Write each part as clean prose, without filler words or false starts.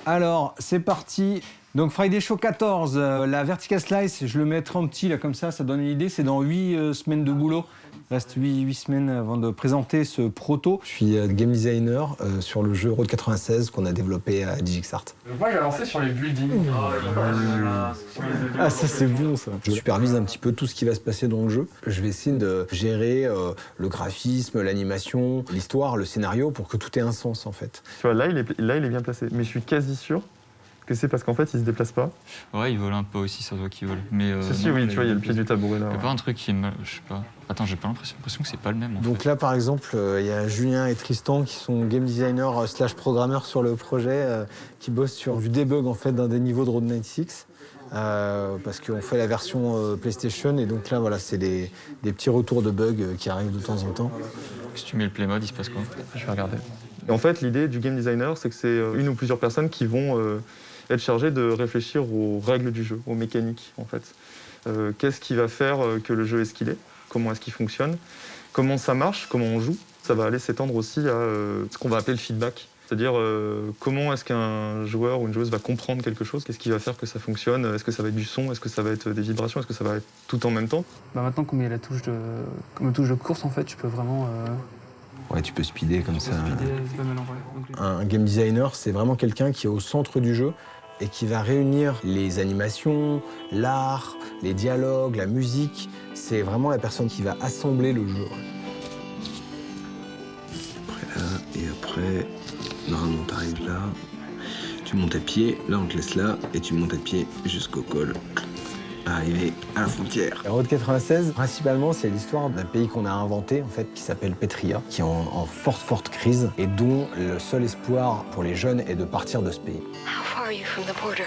Alors, c'est parti. Donc, Friday Show 14, la vertical slice, je le mettrai en petit, là, comme ça donne une idée. C'est dans 8 semaines de boulot. Il reste 8 semaines avant de présenter ce proto. Je suis game designer sur le jeu Road 96 qu'on a développé à DigixArt. Moi, il a lancé sur les buildings. Ah, ça, c'est bon, ça. Je supervise un petit peu tout ce qui va se passer dans le jeu. Je vais essayer de gérer le graphisme, l'animation, l'histoire, le scénario pour que tout ait un sens, en fait. Tu vois, là, il est bien placé. Mais je suis quasi sûr que c'est parce qu'en fait, il se déplace pas. Ouais, il vole un peu aussi, ça se voit qu'il vole. Mais Si, oui, tu vois, il y a le pied du tabouret là. Il y a pas un truc qui est mal, je sais pas. Attends, j'ai pas l'impression que c'est pas le même. Donc là, par exemple, il y a Julien et Tristan qui sont game designers / programmeurs sur le projet, qui bossent sur du debug en fait d'un des niveaux de Road 96. Parce qu'on fait la version PlayStation et donc là, voilà, c'est des petits retours de bugs qui arrivent de temps en temps. Si tu mets le play mode, il se passe quoi? Je vais regarder. Et en fait, l'idée du game designer, c'est que c'est une ou plusieurs personnes qui vont être chargées de réfléchir aux règles du jeu, aux mécaniques en fait. Qu'est-ce qui va faire que le jeu est ce qu'il est? Comment est-ce qu'il fonctionne? Comment ça marche? Comment on joue? Ça va aller s'étendre aussi à ce qu'on va appeler le feedback. C'est-à-dire comment est-ce qu'un joueur ou une joueuse va comprendre quelque chose? Qu'est-ce qui va faire que ça fonctionne? Est-ce que ça va être du son? Est-ce que ça va être des vibrations? Est-ce que ça va être tout en même temps? Maintenant, comme il y a la touche de course, en fait, tu peux vraiment... Ouais, tu peux speeder comme ça. C'est pas mal en vrai. Un game designer, c'est vraiment quelqu'un qui est au centre du jeu et qui va réunir les animations, l'art, les dialogues, la musique. C'est vraiment la personne qui va assembler le jeu. Après là, et après, normalement t'arrives là, tu montes à pied, là on te laisse là, et tu montes à pied jusqu'au col. Arriver à la frontière. La Road 96, principalement, c'est l'histoire d'un pays qu'on a inventé, en fait, qui s'appelle Petria, qui est en forte crise et dont le seul espoir pour les jeunes est de partir de ce pays. How far are you from the border?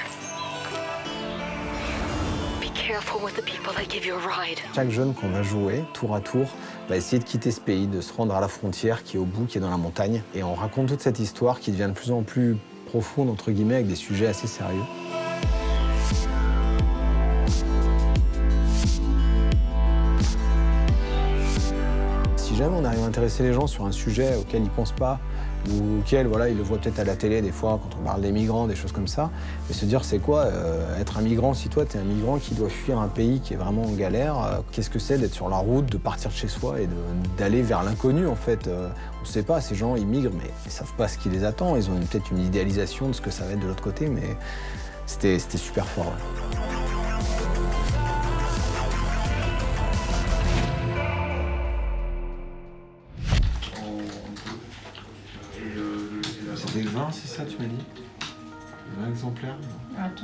Be careful with the people that give you a ride. Chaque jeune qu'on va jouer, tour à tour, va essayer de quitter ce pays, de se rendre à la frontière qui est au bout, qui est dans la montagne. Et on raconte toute cette histoire qui devient de plus en plus profonde, entre guillemets, avec des sujets assez sérieux. Si jamais on arrive à intéresser les gens sur un sujet auquel ils ne pensent pas, ou auquel voilà, ils le voient peut-être à la télé des fois quand on parle des migrants, des choses comme ça, et se dire c'est quoi être un migrant? Si toi tu es un migrant qui doit fuir un pays qui est vraiment en galère, qu'est-ce que c'est d'être sur la route, de partir de chez soi et d'aller vers l'inconnu en fait? On ne sait pas, ces gens ils migrent mais ils ne savent pas ce qui les attend, ils ont peut-être une idéalisation de ce que ça va être de l'autre côté, mais c'était super fort. Ouais. C'était le 20, c'est ça, tu m'as dit? 20 exemplaires?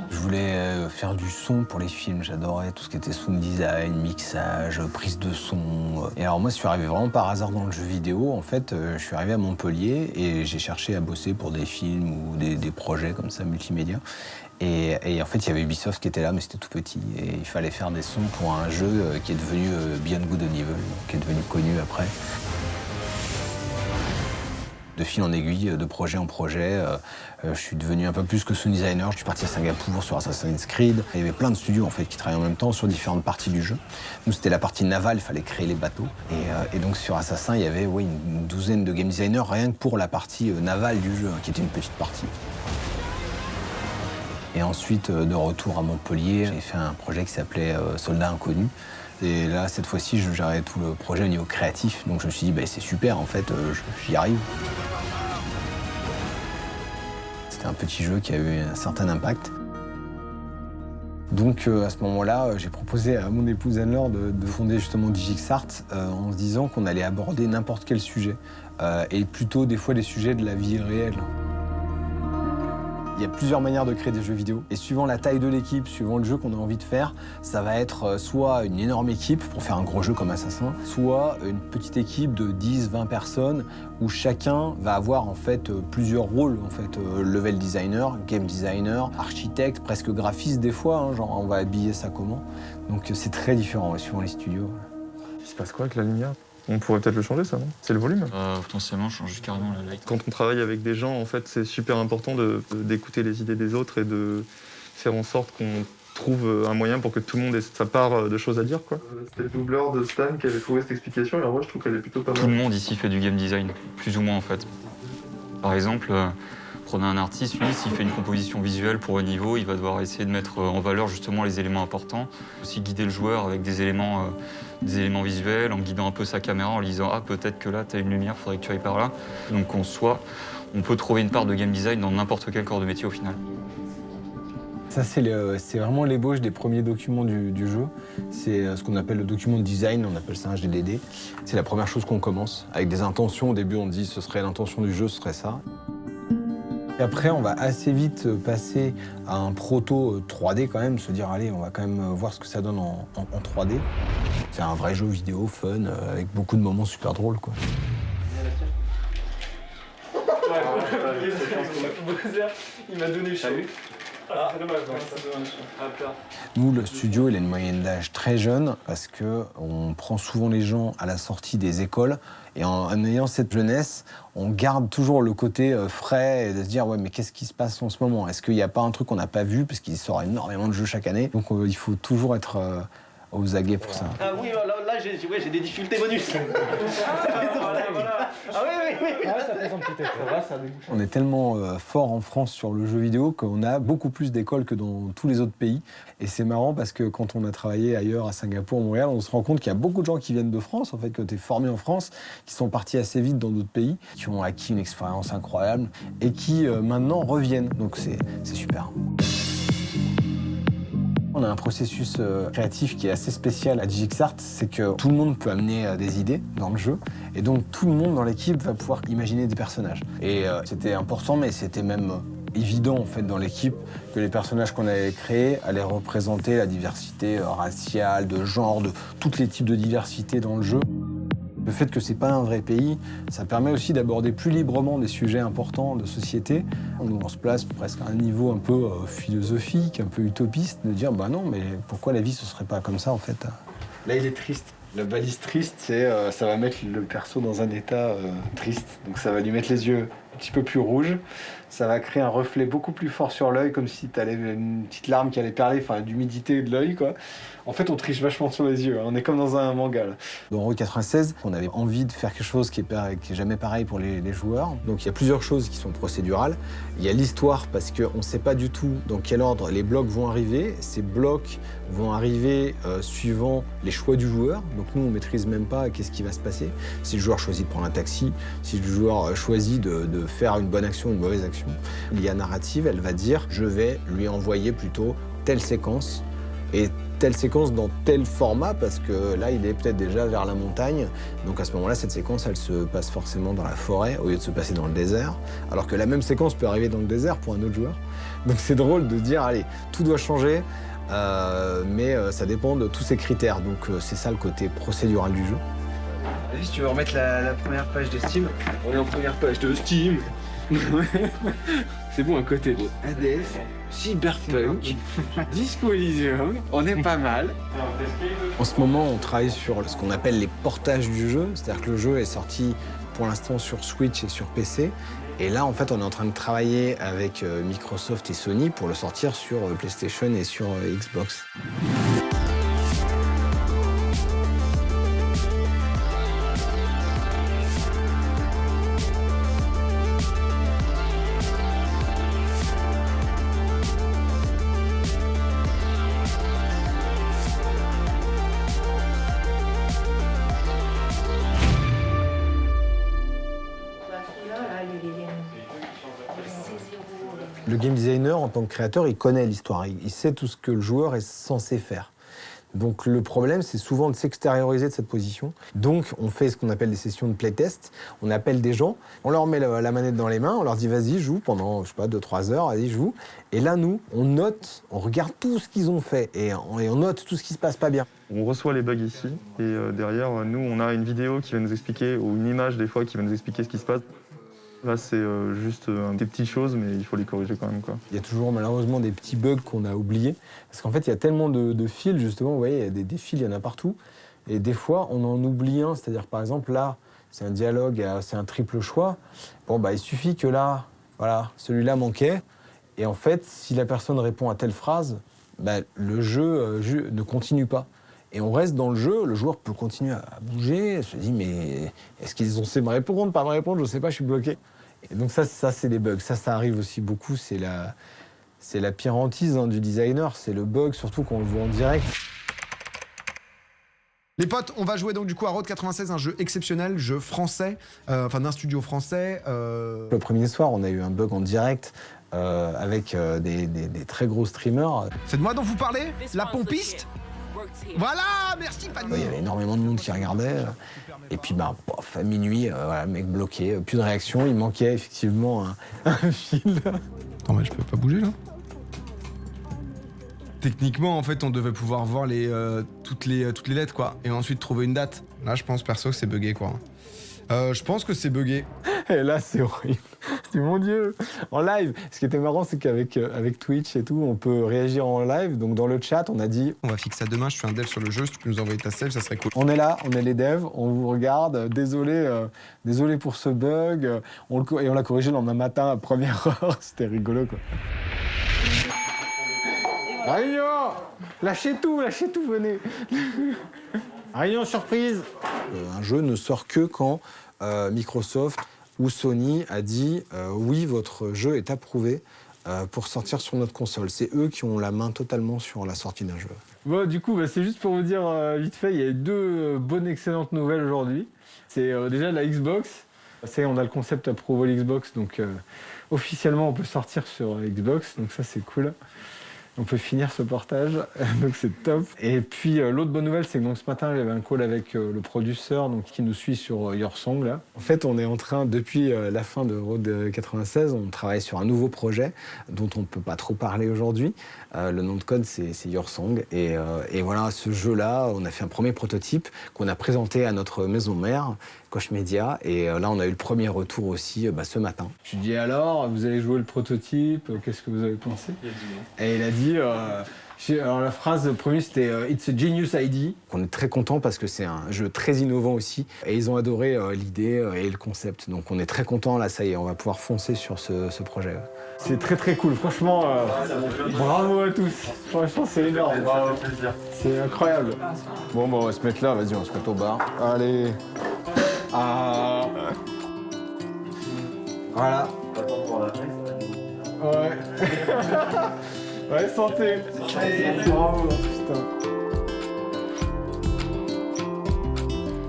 Je voulais faire du son pour les films, j'adorais tout ce qui était sound design, mixage, prise de son. Et alors moi, je suis arrivé vraiment par hasard dans le jeu vidéo. En fait, je suis arrivé à Montpellier et j'ai cherché à bosser pour des films ou des projets comme ça, multimédia. Et en fait, il y avait Ubisoft qui était là, mais c'était tout petit. Et il fallait faire des sons pour un jeu qui est devenu Beyond Good and Evil, qui est devenu connu après. De fil en aiguille, de projet en projet, je suis devenu un peu plus que sound designer. Je suis parti à Singapour sur Assassin's Creed. Il y avait plein de studios en fait qui travaillaient en même temps sur différentes parties du jeu. Nous, c'était la partie navale, il fallait créer les bateaux. Et donc sur Assassin, il y avait une douzaine de game designers rien que pour la partie navale du jeu, qui était une petite partie. Et ensuite, de retour à Montpellier, j'ai fait un projet qui s'appelait Soldat Inconnu. Et là, cette fois-ci, je gérais tout le projet au niveau créatif. Donc je me suis dit, bah, c'est super, en fait, j'y arrive. C'était un petit jeu qui a eu un certain impact. Donc à ce moment-là, j'ai proposé à mon épouse Anne-Laure de fonder justement DigixArt en se disant qu'on allait aborder n'importe quel sujet. Et plutôt des fois des sujets de la vie réelle. Il y a plusieurs manières de créer des jeux vidéo. Et suivant la taille de l'équipe, suivant le jeu qu'on a envie de faire, ça va être soit une énorme équipe pour faire un gros jeu comme Assassin, soit une petite équipe de 10-20 personnes où chacun va avoir en fait plusieurs rôles. En fait, level designer, game designer, architecte, presque graphiste des fois, hein, genre on va habiller ça comment. Donc c'est très différent suivant les studios. Il se passe quoi avec la lumière? On pourrait peut-être le changer, ça, non? C'est le volume? Potentiellement, changer carrément la light. Quand on travaille avec des gens, en fait, c'est super important d'écouter les idées des autres et de faire en sorte qu'on trouve un moyen pour que tout le monde ait sa part de choses à dire, quoi. C'était le doubleur de Stan qui avait trouvé cette explication, et en vrai, je trouve qu'elle est plutôt pas mal. Tout le monde ici fait du game design, plus ou moins en fait. Par exemple, prenez un artiste, lui, s'il fait une composition visuelle pour un niveau, il va devoir essayer de mettre en valeur justement les éléments importants. Aussi guider le joueur avec des éléments visuels, en guidant un peu sa caméra, en lui disant « Ah, peut-être que là, tu as une lumière, faudrait que tu ailles par là ». Donc on peut trouver une part de game design dans n'importe quel corps de métier au final. Ça, c'est vraiment l'ébauche des premiers documents du jeu. C'est ce qu'on appelle le document de design, on appelle ça un GDD. C'est la première chose qu'on commence, avec des intentions. Au début, on dit ce serait l'intention du jeu, ce serait ça. Et après, on va assez vite passer à un proto 3D quand même, se dire allez, on va quand même voir ce que ça donne en 3D. C'est un vrai jeu vidéo fun, avec beaucoup de moments super drôles, quoi. Il m'a donné chaud. C'est dommage, Nous, le studio, il a une moyenne d'âge très jeune parce qu'on prend souvent les gens à la sortie des écoles et en ayant cette jeunesse, on garde toujours le côté frais et de se dire ouais mais qu'est-ce qui se passe en ce moment? Est-ce qu'il n'y a pas un truc qu'on n'a pas vu parce qu'il sort énormément de jeux chaque année? Donc il faut toujours être aux aguets pour ça. Ah oui, là j'ai des difficultés bonus. Ah oui. ça fait son petit effet. Ça débouche. On est tellement fort en France sur le jeu vidéo qu'on a beaucoup plus d'écoles que dans tous les autres pays. Et c'est marrant parce que quand on a travaillé ailleurs, à Singapour, Montréal, on se rend compte qu'il y a beaucoup de gens qui viennent de France, en fait, qui ont été formés en France, qui sont partis assez vite dans d'autres pays, qui ont acquis une expérience incroyable et qui maintenant reviennent. Donc c'est super. On a un processus créatif qui est assez spécial à DigixArt, c'est que tout le monde peut amener des idées dans le jeu, et donc tout le monde dans l'équipe va pouvoir imaginer des personnages. Et c'était important, mais c'était même évident en fait dans l'équipe que les personnages qu'on avait créés allaient représenter la diversité raciale, de genre, de tous les types de diversité dans le jeu. Le fait que c'est pas un vrai pays, ça permet aussi d'aborder plus librement des sujets importants de société. On se place presque à un niveau un peu philosophique, un peu utopiste, de dire bah non, mais pourquoi la vie ce serait pas comme ça en fait? Là il est triste. La balise triste, c'est ça va mettre le perso dans un état triste. Donc ça va lui mettre les yeux un petit peu plus rouges. Ça va créer un reflet beaucoup plus fort sur l'œil, comme si tu avais une petite larme qui allait perler, enfin d'humidité de l'œil, quoi. En fait, on triche vachement sur les yeux. Hein. On est comme dans un manga, là. Dans Route 96, on avait envie de faire quelque chose qui est jamais pareil pour les joueurs. Donc il y a plusieurs choses qui sont procédurales. Il y a l'histoire, parce qu'on ne sait pas du tout dans quel ordre les blocs vont arriver. Ces blocs vont arriver suivant les choix du joueur. Donc nous, on ne maîtrise même pas qu'est-ce qui va se passer. Si le joueur choisit de prendre un taxi, si le joueur choisit de faire une bonne action ou une mauvaise action. L'IA narrative, elle va dire, je vais lui envoyer plutôt telle séquence et telle séquence dans tel format parce que là, il est peut-être déjà vers la montagne. Donc à ce moment-là, cette séquence, elle se passe forcément dans la forêt au lieu de se passer dans le désert. Alors que la même séquence peut arriver dans le désert pour un autre joueur. Donc c'est drôle de dire, allez, tout doit changer, mais ça dépend de tous ces critères. Donc c'est ça le côté procédural du jeu. Vas-y, si tu veux remettre la première page de Steam. On est en première page de Steam. C'est bon, à côté de ADF, Cyberpunk, Disco Elysium, on est pas mal. En ce moment, on travaille sur ce qu'on appelle les portages du jeu, c'est-à-dire que le jeu est sorti pour l'instant sur Switch et sur PC. Et là, en fait, on est en train de travailler avec Microsoft et Sony pour le sortir sur PlayStation et sur Xbox. Le game designer, en tant que créateur, il connaît l'histoire, il sait tout ce que le joueur est censé faire. Donc le problème, c'est souvent de s'extérioriser de cette position. Donc on fait ce qu'on appelle des sessions de playtest. On appelle des gens, on leur met la manette dans les mains, on leur dit vas-y, joue pendant, je sais pas, 2-3 heures, vas-y, joue. Et là, nous, on note, on regarde tout ce qu'ils ont fait et on note tout ce qui se passe pas bien. On reçoit les bugs ici et derrière, nous, on a une vidéo qui va nous expliquer, ou une image des fois qui va nous expliquer ce qui se passe. Là, c'est juste des petites choses, mais il faut les corriger quand même, quoi. Il y a toujours malheureusement des petits bugs qu'on a oubliés. Parce qu'en fait, il y a tellement de fils, justement, vous voyez, il y a des fils, il y en a partout. Et des fois, on en oublie un. C'est-à-dire, par exemple, là, c'est un dialogue, c'est un triple choix. Bon, bah, il suffit que là, voilà, celui-là manquait. Et en fait, si la personne répond à telle phrase, le jeu ne continue pas. Et on reste dans le jeu, le joueur peut continuer à bouger, se dit mais est-ce qu'ils ont censé me répondre, pas me répondre, je sais pas, je suis bloqué. Et donc ça c'est des bugs, ça arrive aussi beaucoup, c'est la pire hantise du designer, c'est le bug, surtout quand on le voit en direct. Les potes, on va jouer donc du coup à Road 96, un jeu exceptionnel, jeu français, d'un studio français. Le premier soir, on a eu un bug en direct avec des très gros streamers. C'est de moi dont vous parlez? La pompiste? Voilà, merci Fanny. Il y avait énormément de monde qui regardait. Et puis, pof, à minuit, voilà, mec bloqué, plus de réaction. Il manquait effectivement un fil. Attends, mais je peux pas bouger là? Techniquement, en fait, on devait pouvoir voir toutes les lettres, quoi. Et ensuite trouver une date. Là, je pense perso que c'est bugué, quoi. Je pense que c'est bugué. Et là, c'est horrible. C'est mon Dieu. En live, ce qui était marrant, c'est qu'avec Twitch et tout, on peut réagir en live. Donc dans le chat, on a dit... On va fixer ça demain, je suis un dev sur le jeu, si tu peux nous envoyer ta save, ça serait cool. On est là, on est les devs, on vous regarde. Désolé pour ce bug. Et on l'a corrigé le lendemain matin à première heure. C'était rigolo, quoi. Réunion! Lâchez tout, venez. Réunion surprise. Un jeu ne sort que quand Microsoft ou Sony a dit oui, votre jeu est approuvé pour sortir sur notre console. C'est eux qui ont la main totalement sur la sortie d'un jeu. Bon, du coup, c'est juste pour vous dire vite fait, il y a eu deux bonnes, excellentes nouvelles aujourd'hui. C'est déjà la Xbox. On a le concept approuvé l'Xbox, donc officiellement on peut sortir sur Xbox, donc ça c'est cool. On peut finir ce portage, donc c'est top. Et puis l'autre bonne nouvelle, c'est que donc, ce matin, j'avais un call avec le producteur qui nous suit sur Your Song. Là. En fait, on est en train, depuis la fin de Road 96, on travaille sur un nouveau projet dont on ne peut pas trop parler aujourd'hui. Le nom de code, c'est Your Song. Et voilà, ce jeu-là, on a fait un premier prototype qu'on a présenté à notre maison mère, Koch Media. Et là, on a eu le premier retour aussi ce matin. Je lui dis alors, vous allez jouer le prototype, qu'est-ce que vous avez pensé? Et il a dit... alors la phrase première c'était It's a genius idea. On est très content parce que c'est un jeu très innovant aussi et ils ont adoré l'idée et le concept. Donc on est très content là, ça y est, on va pouvoir foncer sur ce projet. C'est très très cool, franchement bravo à tous. Franchement c'est énorme. C'est incroyable. Bon on va se mettre là, vas-y on se met au bar. Allez. Ah. Voilà. Ouais. Ouais, santé. Bravo, putain.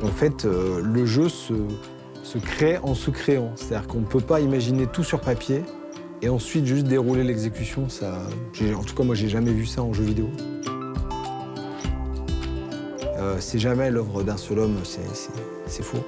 En fait, le jeu se crée en se créant. C'est-à-dire qu'on ne peut pas imaginer tout sur papier et ensuite juste dérouler l'exécution. En tout cas, moi, j'ai jamais vu ça en jeu vidéo. C'est jamais l'œuvre d'un seul homme, c'est faux.